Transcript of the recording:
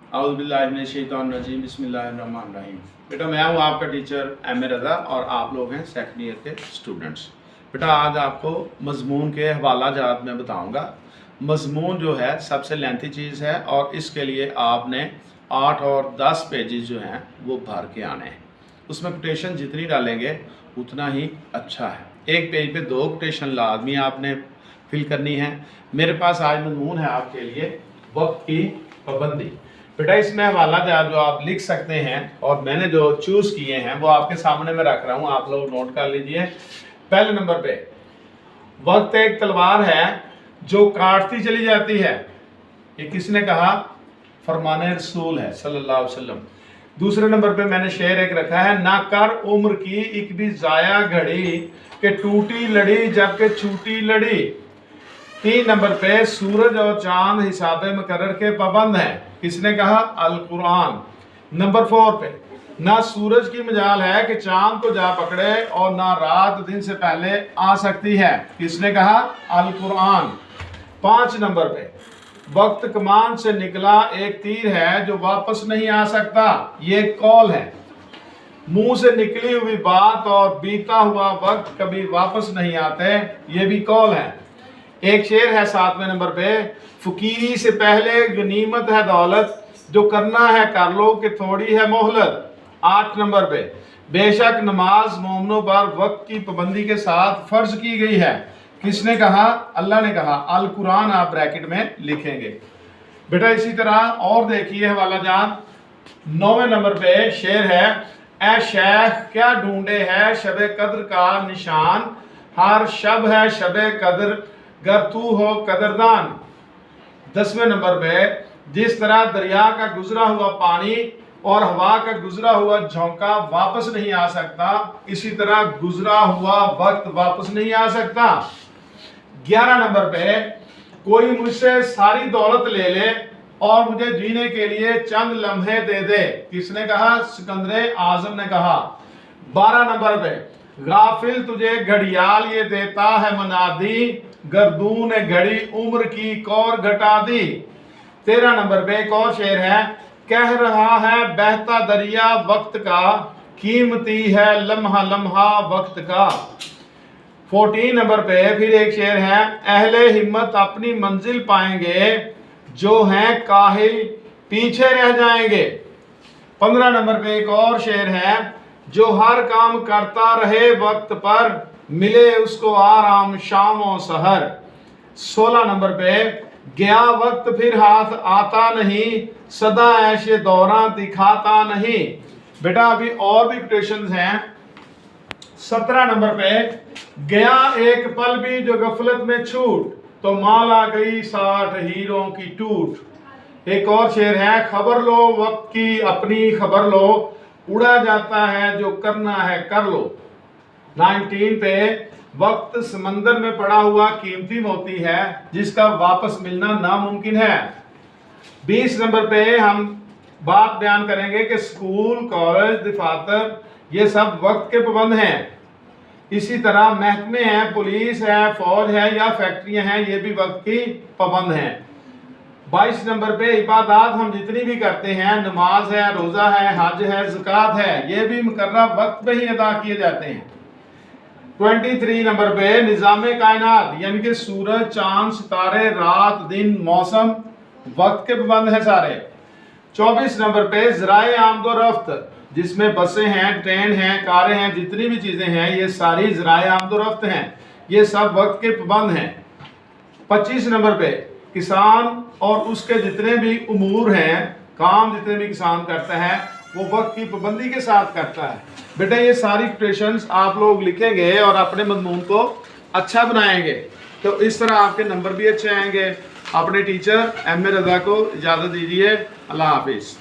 औज़ुबिल्लाहिमिनश्शैतानिर्रजीम बिस्मिल्लाहिर्रहमानिर्रहीम। बेटा मैं हूँ आपका टीचर एम ए रज़ा और आप लोग हैं सेकंड ईयर के स्टूडेंट्स। बेटा आज आपको मज़मून के हवाला जात में बताऊँगा। मज़मून जो है सबसे लेंथी चीज़ है और इसके लिए आपने 8 और 10 पेजेस जो हैं वो भर के आने हैं। उसमें कोटेशन जितनी डालेंगे उतना ही अच्छा है। एक पेज पे 2 कोटेशन लाजमी आपने फिल करनी है। मेरे पास आज मज़मून है आपके लिए वक्त की पाबंदी। बेटा इसमें हवाला जो आप लिख सकते हैं और मैंने जो चूज़ किए हैं वो आपके सामने मैं रख रहा हूँ, आप लोग नोट कर लीजिए। पहले नंबर पे वक्त एक तलवार है जो काटती चली जाती है। ये किसने कहा? फरमाने रसूल है सल्लल्लाहु अलैहि वसल्लम। दूसरे नंबर पे मैंने शेर एक रखा है, ना कर उम्र की एक भी जाया घड़ी के टूटी लड़ी जबकि छूटी लड़ी। 3 नंबर पे सूरज और चांद हिसाबे मुकर्रर के पाबंद हैं। किसने कहा? अल कुरान। नंबर 4 पे ना सूरज की मजाल है कि चांद को जा पकड़े और ना रात दिन से पहले आ सकती है। किसने कहा? अल कुरान। 5 नंबर पे वक्त कमान से निकला एक तीर है जो वापस नहीं आ सकता। ये कौल है। मुंह से निकली हुई बात और बीता हुआ वक्त कभी वापस नहीं आते। ये भी कौल है। एक शेर है 7वें नंबर पे, फकीरी से पहले गनीमत है दौलत जो करना है कर लो कि थोड़ी है मोहलत। 8 नंबर पे बेशक नमाज मोमनों पर वक्त की पाबंदी के साथ फर्ज की गई है। किसने कहा? अल्लाह ने कहा। अल कुरान आप ब्रैकेट में लिखेंगे। बेटा इसी तरह और देखिए हवाला जात। 9वें नंबर पे शेर है, ए शेख क्या ढूंढे है शबे कद्र का निशान, हर शब है शबे कद्र गर तू हो कदरदान। 10वें नंबर पे जिस तरह दरिया का गुजरा हुआ पानी और हवा का गुजरा हुआ झोंका वापस नहीं आ सकता, इसी तरह गुजरा हुआ वक्त वापस नहीं आ सकता। 11 नंबर पे कोई मुझसे सारी दौलत ले ले और मुझे जीने के लिए चंद लम्हे दे दे। किसने कहा? सिकंदर आजम ने कहा। 12 नंबर पे गाफिल तुझे घड़ियाल ये देता है मनादी, गर्दून घड़ी उम्र की कौर घटा दी। 13 नंबर पे एक और शेर है, कह रहा है बहता दरिया वक्त का, कीमती है लम्हा लम्हा वक्त का। 14 नंबर पे फिर एक शेर है, अहले हिम्मत अपनी मंजिल पाएंगे, जो हैं काहिल पीछे रह जाएंगे। 15 नंबर पे एक और शेर है, जो हर काम करता रहे वक्त पर, मिले उसको आराम शाम और सहर। 16 नंबर पे गया वक्त फिर हाथ आता नहीं, सदा ऐशे दौरान दिखाता नहीं। बेटा अभी और भी क्वेश्चंस हैं। 17 नंबर पे गया एक पल भी जो गफलत में छूट, तो माला गई 60 हीरों की टूट। एक और शेर है, खबर लो वक्त की अपनी खबर लो, उड़ा जाता है जो करना है कर लो। 19 पे वक्त समंदर में पड़ा हुआ कीमती मोती है जिसका वापस मिलना नामुमकिन है। 20 नंबर पे हम बात बयान करेंगे कि स्कूल कॉलेज दफातर ये सब वक्त के पाबंद हैं। इसी तरह महकमे हैं, पुलिस है, फौज है या फैक्ट्रियां हैं, ये भी वक्त की पाबंद हैं। 22 नंबर पे इबादत हम जितनी भी करते हैं, नमाज है, रोज़ा है, हज है, ज़कात है, ये भी मुकर्रर वक्त पे ही अदा किए जाते हैं। 23 नंबर पे निज़ामे कायनात यानी कि सूरज चांद सितारे रात दिन मौसम वक्त के पाबंद है सारे। 24 नंबर पे ज़राए आमदोरफ्त जिसमें बसें हैं, ट्रेन हैं, कारें हैं, जितनी भी चीज़ें हैं ये सारी ज़राए आमदोरफ्त हैं, ये सब वक्त के पाबंद हैं। 25 नंबर पे किसान और उसके जितने भी उमूर हैं, काम जितने भी किसान करता है वो वक्त की पाबंदी के साथ करता है। बेटा ये सारी क्वेश्चंस आप लोग लिखेंगे और अपने मजमून को अच्छा बनाएंगे तो इस तरह आपके नंबर भी अच्छे आएंगे। अपने टीचर एम ए रज़ा को इजाज़त दीजिए। अल्लाह हाफिज़।